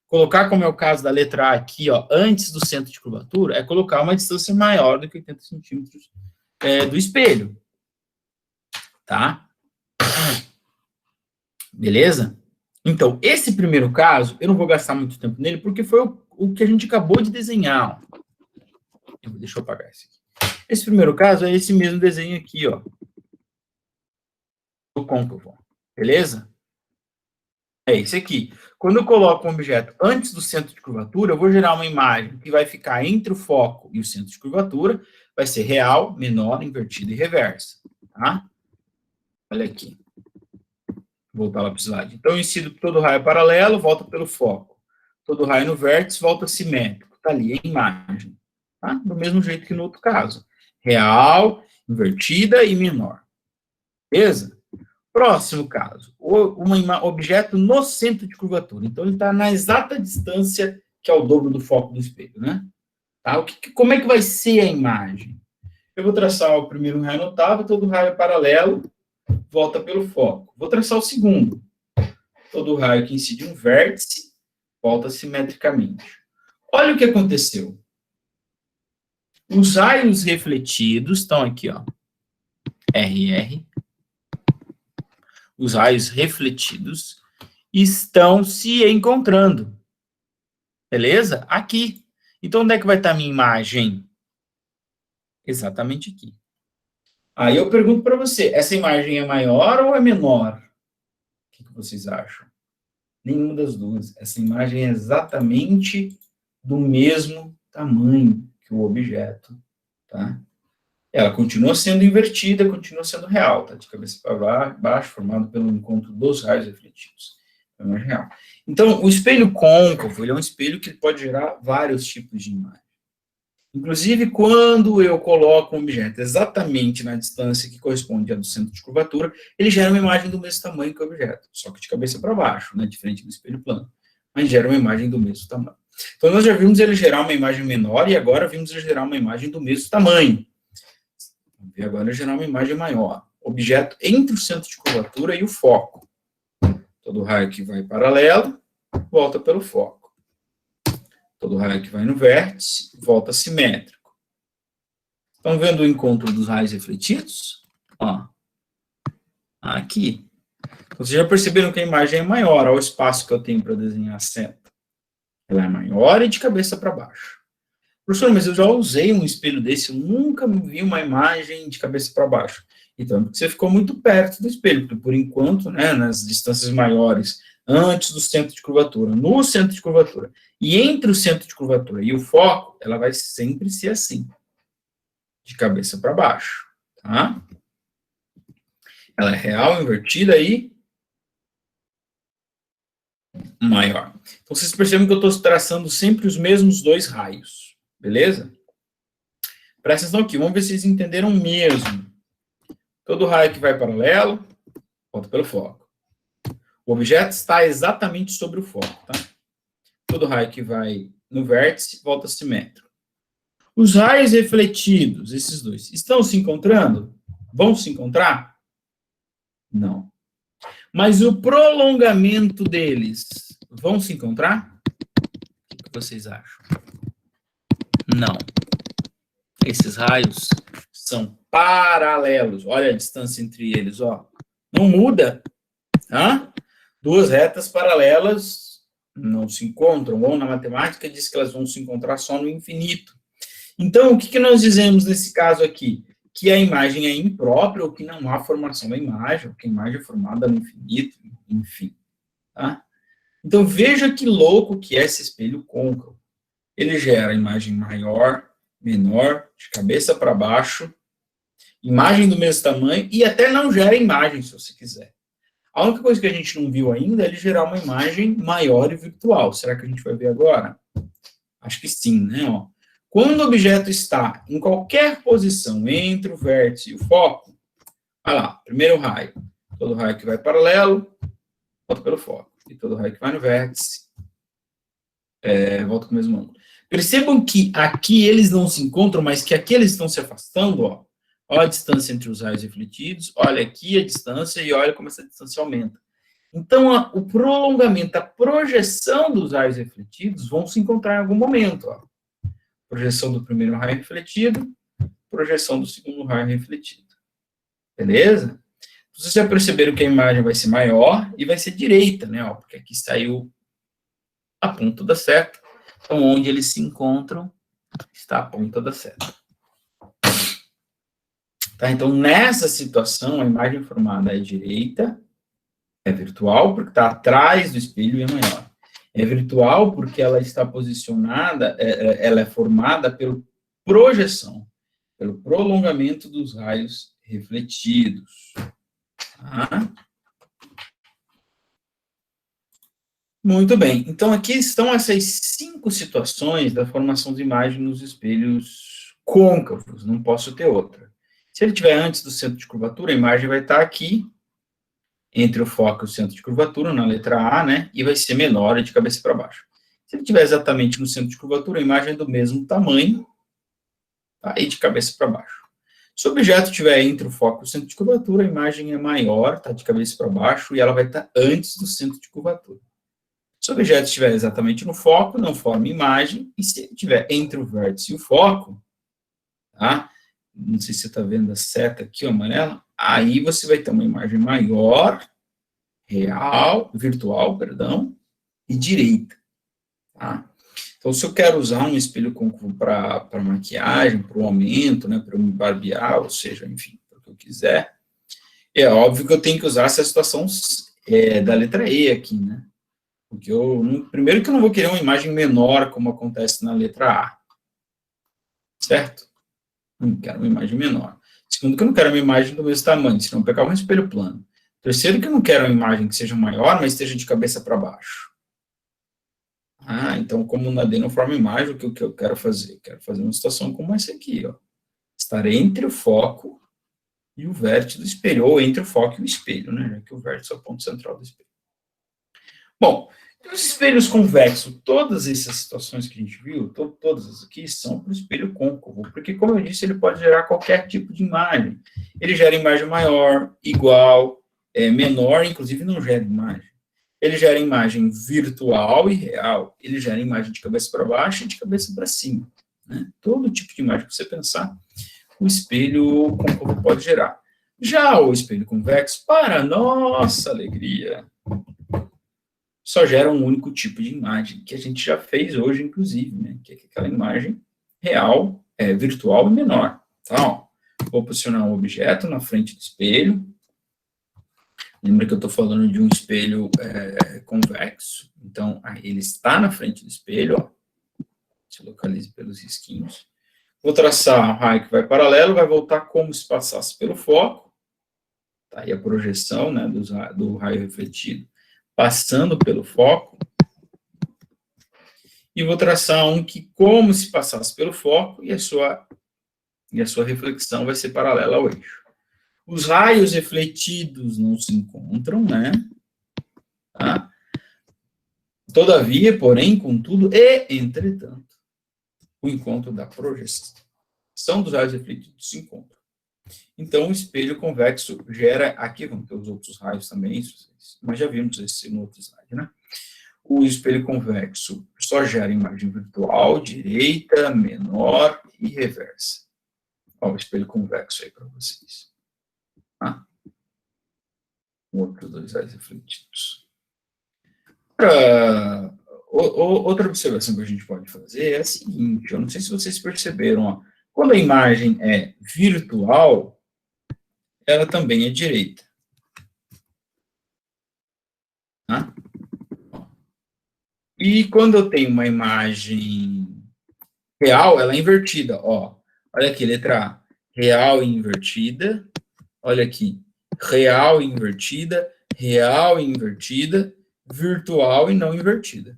Colocar, como é o caso da letra A aqui, ó, antes do centro de curvatura, é colocar uma distância maior do que 80 centímetros do espelho. Tá? Beleza? Então, esse primeiro caso, eu não vou gastar muito tempo nele, porque foi o que a gente acabou de desenhar. Deixa eu apagar esse aqui. Esse primeiro caso é esse mesmo desenho aqui, ó. Do côncavo. Beleza? É esse aqui. Quando eu coloco um objeto antes do centro de curvatura, eu vou gerar uma imagem que vai ficar entre o foco e o centro de curvatura. Vai ser real, menor, invertida e reversa. Tá? Olha aqui. Vou voltar lá para o slide. Então, eu incido todo raio paralelo, volta pelo foco. Todo raio no vértice, volta simétrico. Está ali a imagem. Tá? Do mesmo jeito que no outro caso. Real, invertida e menor. Beleza? Próximo caso. Um objeto no centro de curvatura. Então, ele está na exata distância que é o dobro do foco do espelho. Né? Tá? Como é que vai ser a imagem? Eu vou traçar o primeiro raio notável, todo raio paralelo, volta pelo foco. Vou traçar o segundo. Todo raio que incide um vértice, volta simetricamente. Olha o que aconteceu. Os raios refletidos estão aqui, ó. RR. Os raios refletidos estão se encontrando. Beleza? Aqui. Então, onde é que vai estar a minha imagem? Exatamente aqui. Aí eu pergunto para você, essa imagem é maior ou é menor? O que vocês acham? Nenhuma das duas. Essa imagem é exatamente do mesmo tamanho que o objeto, tá? Ela continua sendo invertida, continua sendo real, tá? De cabeça para baixo, formado pelo encontro dos raios refletidos. É mais real. Então, o espelho côncavo, ele é um espelho que pode gerar vários tipos de imagem. Inclusive, quando eu coloco um objeto exatamente na distância que corresponde ao do centro de curvatura, ele gera uma imagem do mesmo tamanho que o objeto, só que de cabeça para baixo, né, diferente do espelho plano, mas gera uma imagem do mesmo tamanho. Então, nós já vimos ele gerar uma imagem menor e agora vimos ele gerar uma imagem do mesmo tamanho. Vamos ver agora gerar uma imagem maior. Objeto entre o centro de curvatura e o foco. Todo raio que vai paralelo, volta pelo foco. Todo raio que vai no vértice, volta simétrico. Estão vendo o encontro dos raios refletidos? Ó. Aqui. Então, vocês já perceberam que a imagem é maior, olha o espaço que eu tenho para desenhar a seta. Ela é maior e de cabeça para baixo. Professor, mas eu já usei um espelho desse, eu nunca vi uma imagem de cabeça para baixo. Então, porque você ficou muito perto do espelho, porque por enquanto, né, nas distâncias maiores, antes do centro de curvatura, no centro de curvatura, e entre o centro de curvatura e o foco, ela vai sempre ser assim, de cabeça para baixo, tá? Ela é real, invertida e maior. Então, vocês percebem que eu estou traçando sempre os mesmos dois raios, beleza? Presta atenção aqui, vamos ver se vocês entenderam mesmo. Todo raio que vai paralelo, volta pelo foco. O objeto está exatamente sobre o foco, tá? todo raio que vai no vértice volta simétrico. Os raios refletidos, esses dois, estão se encontrando? Vão se encontrar? Não. Mas o prolongamento deles vão se encontrar? O que vocês acham? Não. Esses raios são paralelos. Olha a distância entre eles, ó. Não muda. Tá? Duas retas paralelas não se encontram, ou na matemática diz que elas vão se encontrar só no infinito. Então, o que nós dizemos nesse caso aqui? Que a imagem é imprópria, ou que não há formação da imagem, ou que a imagem é formada no infinito, enfim. Tá? Então, veja que louco que é esse espelho côncavo. Ele gera imagem maior, menor, de cabeça para baixo, imagem do mesmo tamanho, e até não gera imagem, se você quiser. A única coisa que a gente não viu ainda é ele gerar uma imagem maior e virtual. Será que a gente vai ver agora? Acho que sim, né? Ó. Quando o objeto está em qualquer posição entre o vértice e o foco, olha lá, primeiro raio. Todo raio que vai paralelo, volta pelo foco. E todo raio que vai no vértice, volta com o mesmo ângulo. Percebam que aqui eles não se encontram, mas que aqui eles estão se afastando, ó. Olha a distância entre os raios refletidos, olha aqui a distância e olha como essa distância aumenta. Então, o prolongamento, a projeção dos raios refletidos vão se encontrar em algum momento. Ó. Projeção do primeiro raio refletido, projeção do segundo raio refletido. Beleza? Vocês já perceberam que a imagem vai ser maior e vai ser direita, né? Ó, porque aqui saiu a ponta da seta. Então, onde eles se encontram, está a ponta da seta. Tá? Então, nessa situação, a imagem formada é direita, é virtual, porque está atrás do espelho e é maior. É virtual porque ela está posicionada, ela é formada pela projeção, pelo prolongamento dos raios refletidos. Tá? Muito bem. Então, aqui estão essas 5 situações da formação de imagem nos espelhos côncavos. Não posso ter outra. Se ele estiver antes do centro de curvatura, a imagem vai estar aqui, entre o foco e o centro de curvatura, na letra A, né? E vai ser menor e de cabeça para baixo. Se ele estiver exatamente no centro de curvatura, a imagem é do mesmo tamanho, tá? E de cabeça para baixo. Se o objeto estiver entre o foco e o centro de curvatura, a imagem é maior, tá? De cabeça para baixo, e ela vai estar antes do centro de curvatura. Se o objeto estiver exatamente no foco, não forma imagem, e se ele estiver entre o vértice e o foco, tá? Não sei se você está vendo a seta aqui, ó, amarela, aí você vai ter uma imagem maior, real, virtual, perdão, e direita, tá? Então, se eu quero usar um espelho côncavo para maquiagem, para o aumento, né, para eu me barbear, ou seja, enfim, para o que eu quiser, é óbvio que eu tenho que usar essa situação da letra E aqui, né? Porque primeiro que eu não vou querer uma imagem menor, como acontece na letra A, certo? Não quero uma imagem menor. Segundo, que eu não quero uma imagem do mesmo tamanho, senão eu pegar um espelho plano. Terceiro, que eu não quero uma imagem que seja maior, mas esteja de cabeça para baixo. Então, como na D não forma imagem, o que eu quero fazer? Eu quero fazer uma situação como essa aqui, ó. Estar entre o foco e o vértice do espelho, ou entre o foco e o espelho, né? Já que o vértice é o ponto central do espelho. Bom, os espelhos convexos, todas essas situações que a gente viu, todas as aqui, são para o espelho côncavo, porque, como eu disse, ele pode gerar qualquer tipo de imagem. Ele gera imagem maior, igual, menor, inclusive não gera imagem. Ele gera imagem virtual e real. Ele gera imagem de cabeça para baixo e de cabeça para cima. Né? Todo tipo de imagem que você pensar, o espelho côncavo pode gerar. Já o espelho convexo, para nossa alegria, só gera um único tipo de imagem, que a gente já fez hoje, inclusive, né? Que é aquela imagem real, virtual e menor. Então, vou posicionar um objeto na frente do espelho. Lembra que eu estou falando de um espelho convexo. Então, ele está na frente do espelho, ó. Se localize pelos risquinhos. Vou traçar um raio que vai paralelo, vai voltar como se passasse pelo foco. Tá aí a projeção, né, do raio refletido passando pelo foco, e vou traçar um que, como se passasse pelo foco, e a sua reflexão vai ser paralela ao eixo. Os raios refletidos não se encontram, né? Tá? Todavia, porém, contudo e entretanto, o encontro da projeção dos raios refletidos se encontram. Então, o espelho convexo gera, aqui vamos ter os outros raios também, mas já vimos esse no outro slide, né? O espelho convexo só gera imagem virtual, direita, menor e reversa. Olha o espelho convexo aí para vocês. Tá? Outros dois raios refletidos. Outra observação que a gente pode fazer é a seguinte, eu não sei se vocês perceberam, ó, quando a imagem é virtual, ela também é direita. Tá? E quando eu tenho uma imagem real, ela é invertida. Ó. Olha aqui, letra A. Real e invertida. Olha aqui. Real e invertida. Real e invertida. Virtual e não invertida.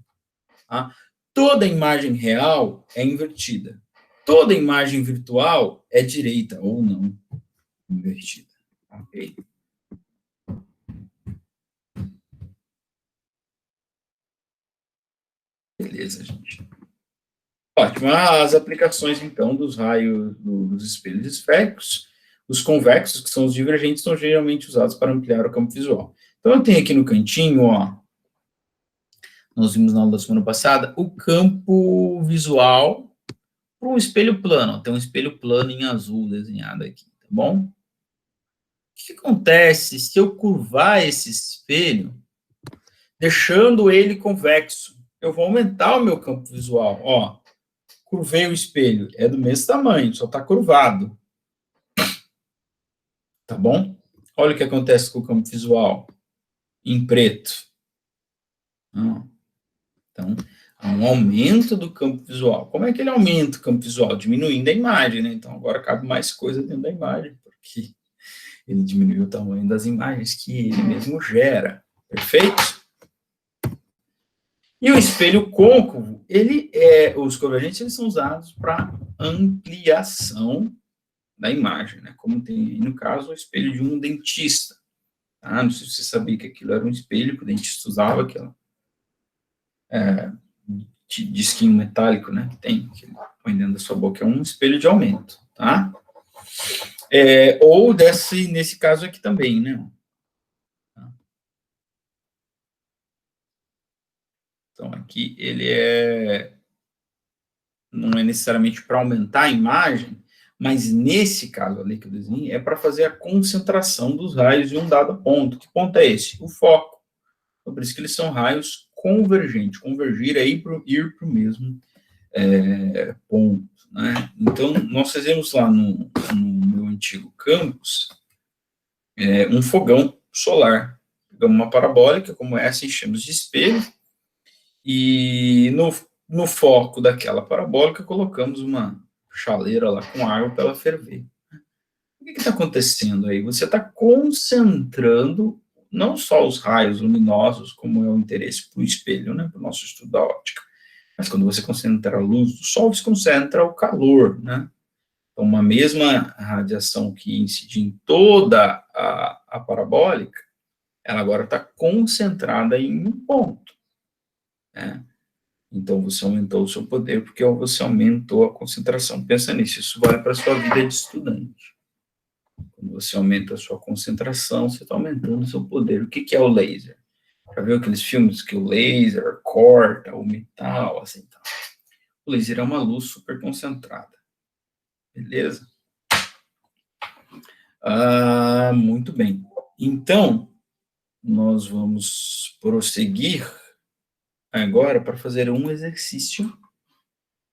Tá? Toda imagem real é invertida. Toda imagem virtual é direita ou não invertida. Ok? Beleza, gente. Ótimo. As aplicações, então, dos raios dos espelhos esféricos, os convexos, que são os divergentes, são geralmente usados para ampliar o campo visual. Então, eu tenho aqui no cantinho, ó, nós vimos na aula da semana passada, o campo visual para um espelho plano. Tem um espelho plano em azul desenhado aqui, tá bom? O que acontece se eu curvar esse espelho, deixando ele convexo? Eu vou aumentar o meu campo visual, ó. Curvei o espelho, é do mesmo tamanho, só está curvado. Tá bom? Olha o que acontece com o campo visual em preto. Então, há um aumento do campo visual. Como é que ele aumenta o campo visual? Diminuindo a imagem, né? Então, agora cabe mais coisa dentro da imagem, porque ele diminuiu o tamanho das imagens que ele mesmo gera. Perfeito? E o espelho côncavo, os convergentes, eles são usados para ampliação da imagem, né? Como tem aí, no caso, o espelho de um dentista. Tá? Não sei se você sabia que aquilo era um espelho que o dentista usava, aquela disquinho metálico, né? Que tem, que ele põe dentro da sua boca, é um espelho de aumento, tá? Ou nesse caso aqui também, né? Então, aqui ele não é necessariamente para aumentar a imagem, mas nesse caso ali que eu desenhei, é para fazer a concentração dos raios em um dado ponto. Que ponto é esse? O foco. Então, por isso que eles são raios convergentes. Convergir é ir para o mesmo ponto. Né? Então, nós fizemos lá no meu antigo campus um fogão solar. Pegamos uma parabólica como essa, enchemos de espelho, e no foco daquela parabólica colocamos uma chaleira lá com água para ela ferver. O que está acontecendo aí? Você está concentrando não só os raios luminosos, como é o interesse para o espelho, né, para o nosso estudo da óptica, mas quando você concentra a luz do sol, você concentra o calor, né? Então, uma mesma radiação que incide em toda a parabólica, ela agora está concentrada em um ponto, né? Então, você aumentou o seu poder porque você aumentou a concentração. Pensa nisso, isso vale para a sua vida de estudante. Quando você aumenta a sua concentração, você está aumentando o seu poder. O que é o laser? Já viu aqueles filmes que o laser corta o metal, assim, tal? O laser é uma luz super concentrada. Beleza? Muito bem. Então, nós vamos prosseguir agora para fazer um exercício,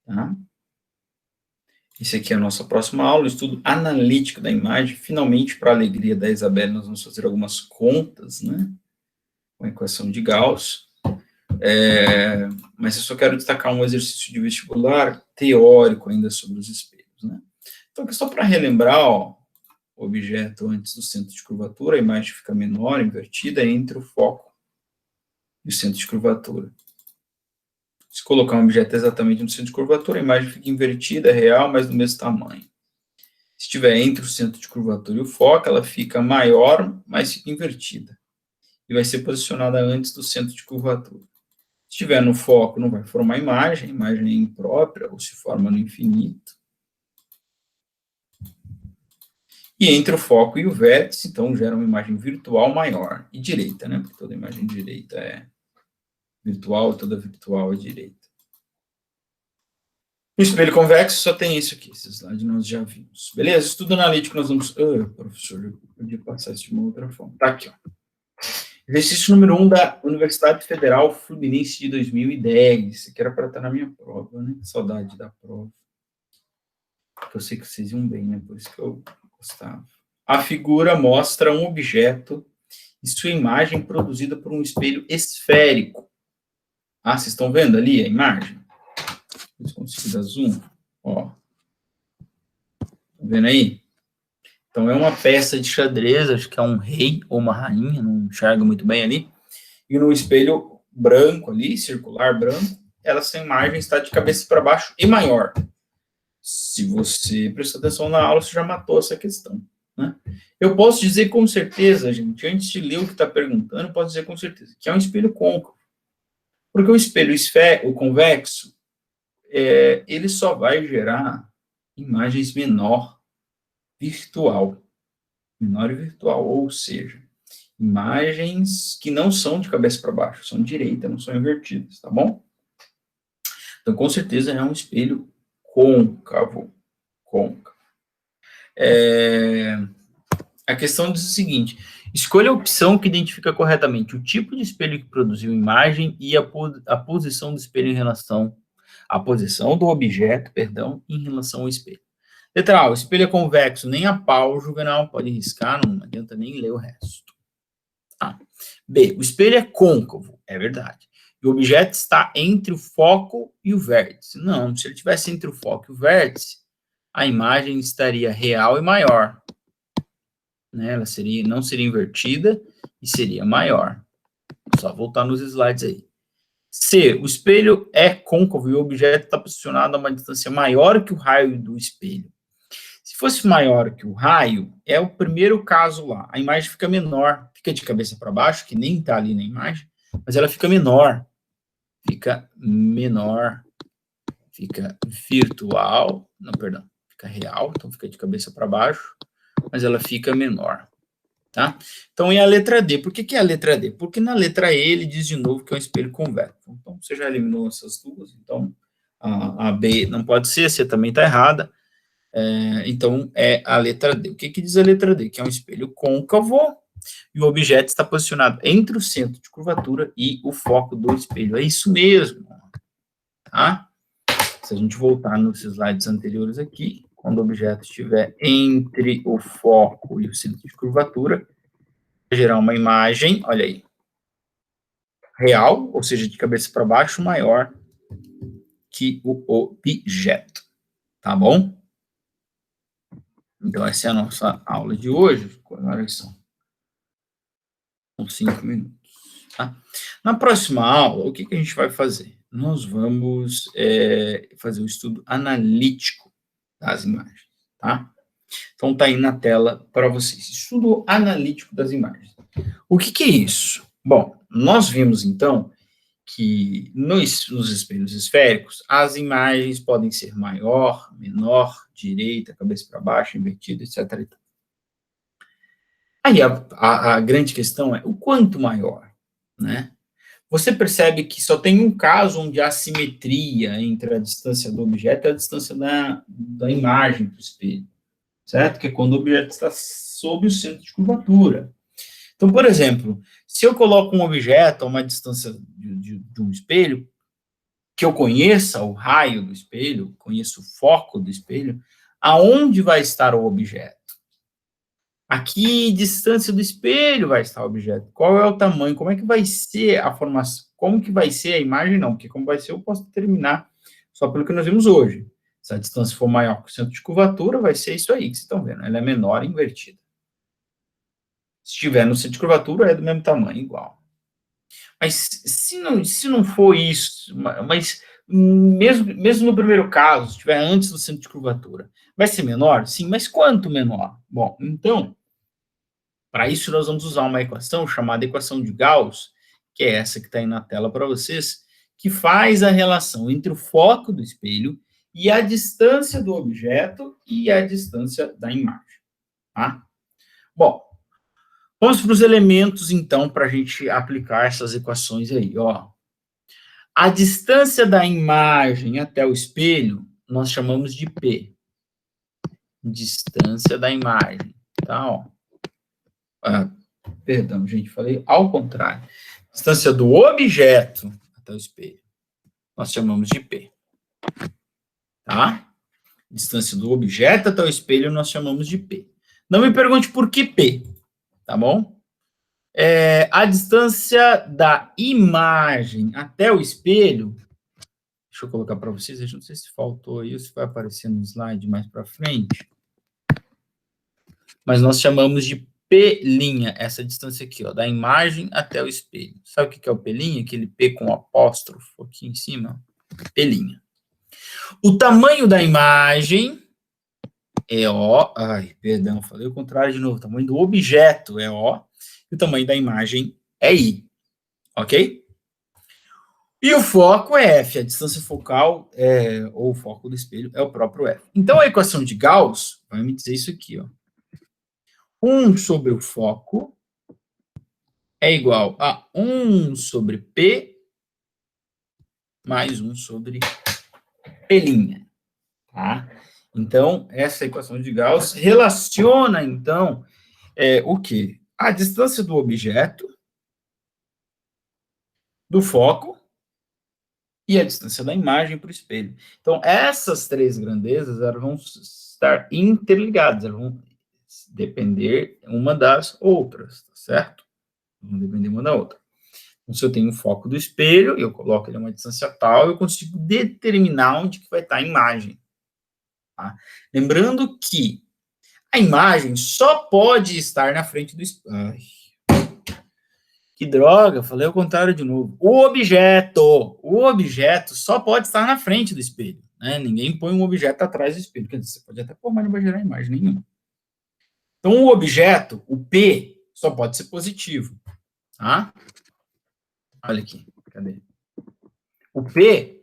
tá? Esse aqui é a nossa próxima aula, estudo analítico da imagem. Finalmente, para a alegria da Isabela, nós vamos fazer algumas contas, né? Com a equação de Gauss. Mas eu só quero destacar um exercício de vestibular teórico ainda sobre os espelhos, né? Então, aqui só para relembrar, ó, o objeto antes do centro de curvatura, a imagem fica menor, invertida, entre o foco e o centro de curvatura. Se colocar um objeto exatamente no centro de curvatura, a imagem fica invertida, real, mas do mesmo tamanho. Se estiver entre o centro de curvatura e o foco, ela fica maior, mas fica invertida. E vai ser posicionada antes do centro de curvatura. Se estiver no foco, não vai formar imagem, a imagem é imprópria, ou se forma no infinito. E entre o foco e o vértice, então, gera uma imagem virtual maior e direita, né? Porque toda imagem direita é virtual, toda virtual é direita. No espelho convexo só tem isso aqui, esse slide nós já vimos. Beleza? Estudo analítico nós vamos... professor, eu podia passar isso de uma outra forma. Tá aqui, ó. Exercício número 1 da Universidade Federal Fluminense de 2010. Isso aqui era para estar na minha prova, né? Saudade da prova. Porque eu sei que vocês iam bem, né? Por isso que eu gostava. A figura mostra um objeto e sua imagem produzida por um espelho esférico. Ah, vocês estão vendo ali a imagem? Deixa eu conseguir dar zoom. Ó. Tá vendo aí? Então, é uma peça de xadrez, acho que é um rei ou uma rainha, não enxergo muito bem ali. E no espelho branco ali, circular branco, essa imagem está de cabeça para baixo e maior. Se você prestou atenção na aula, você já matou essa questão, né? Eu posso dizer com certeza, gente, antes de ler o que está perguntando, eu posso dizer com certeza que é um espelho côncavo. Porque o espelho o convexo, ele só vai gerar imagens menor virtual, ou seja, imagens que não são de cabeça para baixo, são direita, não são invertidas, tá bom? Então, com certeza, é um espelho côncavo. A questão diz o seguinte: escolha a opção que identifica corretamente o tipo de espelho que produziu a imagem e a posição do espelho em relação à posição do objeto, em relação ao espelho. Letra A, o espelho é convexo, nem a pau, Juvenal, pode riscar, não adianta nem ler o resto. A. B, o espelho é côncavo, é verdade. E o objeto está entre o foco e o vértice. Não, se ele estivesse entre o foco e o vértice, a imagem estaria real e maior. Né? Ela não seria invertida e seria maior. Só voltar nos slides aí. C, o espelho é côncavo e o objeto está posicionado a uma distância maior que o raio do espelho. Se fosse maior que o raio, é o primeiro caso lá. A imagem fica menor, fica de cabeça para baixo, que nem está ali na imagem, mas ela fica menor. Fica virtual, fica real, então fica de cabeça para baixo, mas ela fica menor. Tá? Então, é a letra D. Por que é a letra D? Porque na letra E ele diz de novo que é um espelho convexo. Então, você já eliminou essas duas, então a B não pode ser, a C também está errada. Então, é a letra D. O que diz a letra D? Que é um espelho côncavo e o objeto está posicionado entre o centro de curvatura e o foco do espelho. É isso mesmo. Tá? Se a gente voltar nos slides anteriores aqui, quando o objeto estiver entre o foco e o centro de curvatura, vai gerar uma imagem, olha aí, real, ou seja, de cabeça para baixo, maior que o objeto. Tá bom? Então, essa é a nossa aula de hoje. Agora são 5 minutos. Tá? Na próxima aula, o que a gente vai fazer? Nós vamos fazer um estudo analítico das imagens, tá? Então, tá aí na tela para vocês. Estudo analítico das imagens. O que é isso? Bom, nós vimos, então, que nos espelhos esféricos, as imagens podem ser maior, menor, direita, cabeça para baixo, invertida, etc. Aí a grande questão é o quanto maior, né? Você percebe que só tem um caso onde há simetria entre a distância do objeto e a distância da imagem do espelho, certo? Que é quando o objeto está sob o centro de curvatura. Então, por exemplo, se eu coloco um objeto a uma distância de um espelho, que eu conheça o raio do espelho, conheço o foco do espelho, aonde vai estar o objeto? Aqui, distância do espelho vai estar o objeto. Qual é o tamanho? Como é que vai ser a formação? Como que vai ser a imagem? Não, porque como vai ser eu posso determinar só pelo que nós vimos hoje. Se a distância for maior que o centro de curvatura, vai ser isso aí que vocês estão vendo. Ela é menor e invertida. Se estiver no centro de curvatura, é do mesmo tamanho, igual. Mas se não for isso, mas mesmo no primeiro caso, se estiver antes do centro de curvatura, vai ser menor? Sim, mas quanto menor? Bom, então, para isso nós vamos usar uma equação chamada equação de Gauss, que é essa que está aí na tela para vocês, que faz a relação entre o foco do espelho e a distância do objeto e a distância da imagem, tá? Bom, vamos para os elementos, então, para a gente aplicar essas equações aí, ó. A distância da imagem até o espelho, nós chamamos de P. Distância da imagem, tá, ó. Perdão, gente, falei ao contrário. Distância do objeto até o espelho, nós chamamos de P. Tá? Distância do objeto até o espelho, nós chamamos de P. Não me pergunte por que P, tá bom? A distância da imagem até o espelho, deixa eu colocar para vocês, eu não sei se faltou aí, ou se vai aparecer no slide mais para frente, mas nós chamamos de P', essa distância aqui, ó, da imagem até o espelho. Sabe o que é o P'? Aquele P com apóstrofo aqui em cima? P'. O tamanho da imagem é O, falei o contrário de novo, o tamanho do objeto é O, e o tamanho da imagem é I, ok? E o foco é F, a distância focal, ou o foco do espelho, é o próprio F. Então, a equação de Gauss vai me dizer isso aqui, ó. 1 sobre o foco é igual a 1 sobre P mais 1 sobre P', tá? Então, essa equação de Gauss relaciona, então, o quê? A distância do objeto, do foco, e a distância da imagem para o espelho. Então, essas três grandezas, elas vão estar interligadas, elas vão depender uma das outras, tá certo? Vão depender uma da outra. Então, se eu tenho o foco do espelho, eu coloco ele a uma distância tal, eu consigo determinar onde que vai estar a imagem. Tá? Lembrando que a imagem só pode estar na frente do espelho. Que droga, falei ao contrário de novo. O objeto só pode estar na frente do espelho, né? Ninguém põe um objeto atrás do espelho. Quer dizer, você pode até pôr, mas não vai gerar imagem nenhuma. Então, o objeto, o P, só pode ser positivo, tá? Olha aqui, cadê? O P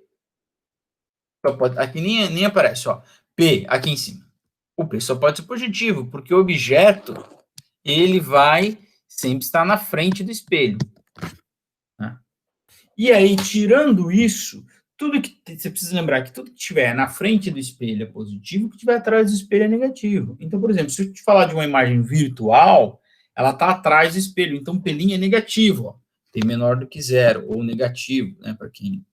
só pode... Aqui nem aparece, ó. P, aqui em cima. O P só pode ser positivo, porque o objeto, ele vai sempre estar na frente do espelho. Né? E aí, tirando isso, tudo que você precisa lembrar que tudo que estiver na frente do espelho é positivo, o que estiver atrás do espelho é negativo. Então, por exemplo, se eu te falar de uma imagem virtual, ela está atrás do espelho, então P' é negativo, ó, tem menor do que 0, ou negativo, né, para quem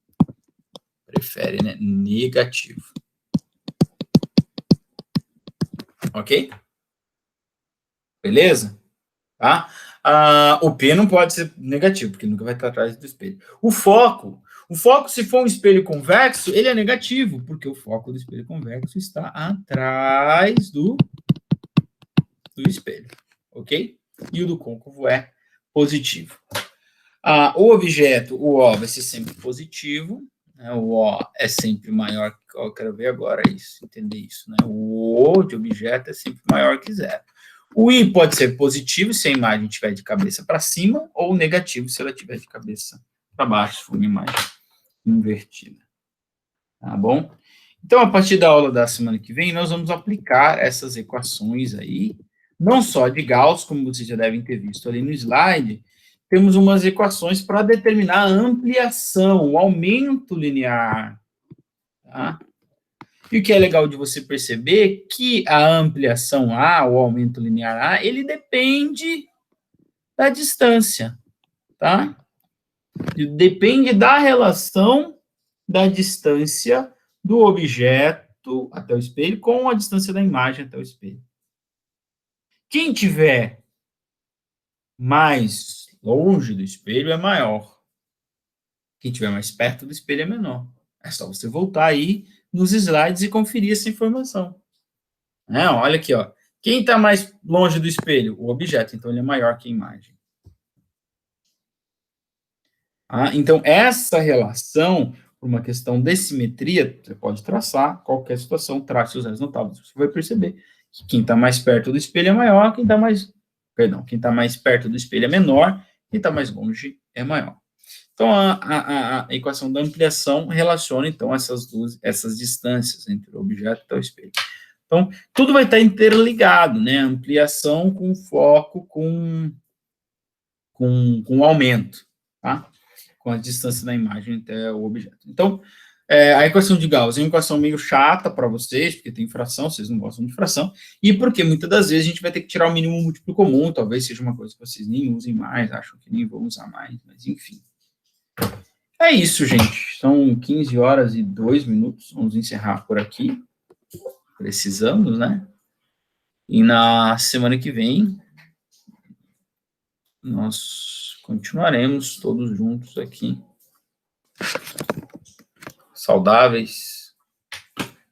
prefere, né, negativo. Ok? Beleza? Tá? O P não pode ser negativo, porque nunca vai estar atrás do espelho. O foco, se for um espelho convexo, ele é negativo, porque o foco do espelho convexo está atrás do espelho, ok? E o do côncavo é positivo. O objeto, o O, vai ser sempre positivo, né? O O é sempre maior, eu quero ver agora isso, entender isso, né? O O de objeto é sempre maior que 0. O I pode ser positivo se a imagem estiver de cabeça para cima, ou negativo se ela estiver de cabeça para baixo, se for uma imagem invertida. Tá bom? Então, a partir da aula da semana que vem, nós vamos aplicar essas equações aí, não só de Gauss, como vocês já devem ter visto ali no slide, temos umas equações para determinar a ampliação, o aumento linear. Tá? E o que é legal de você perceber que a ampliação A, o aumento linear A, ele depende da distância, tá? Depende da relação da distância do objeto até o espelho com a distância da imagem até o espelho. Quem tiver mais longe do espelho é maior. Quem tiver mais perto do espelho é menor. É só você voltar aí nos slides e conferir essa informação. Olha aqui, ó. Quem está mais longe do espelho? O objeto, então ele é maior que a imagem. Então, essa relação, por uma questão de simetria, você pode traçar qualquer situação, trace os zeros notáveis. Você vai perceber que quem está mais perto do espelho é maior, quem está mais perto do espelho é menor, quem está mais longe é maior. Então, a equação da ampliação relaciona, então, essas distâncias entre o objeto e o espelho. Então, tudo vai estar interligado, né? Ampliação com foco com o aumento, tá? Com a distância da imagem até o objeto. Então, a equação de Gauss é uma equação meio chata para vocês, porque tem fração, vocês não gostam de fração, e porque muitas das vezes a gente vai ter que tirar o mínimo múltiplo comum, talvez seja uma coisa que vocês nem usem mais, acham que nem vão usar mais, mas enfim. É isso, gente. São 15 horas e 2 minutos. Vamos encerrar por aqui. Precisamos, né? E na semana que vem, nós continuaremos todos juntos aqui. Saudáveis,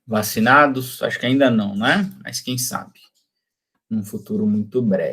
vacinados. Acho que ainda não, né? Mas quem sabe? Num futuro muito breve.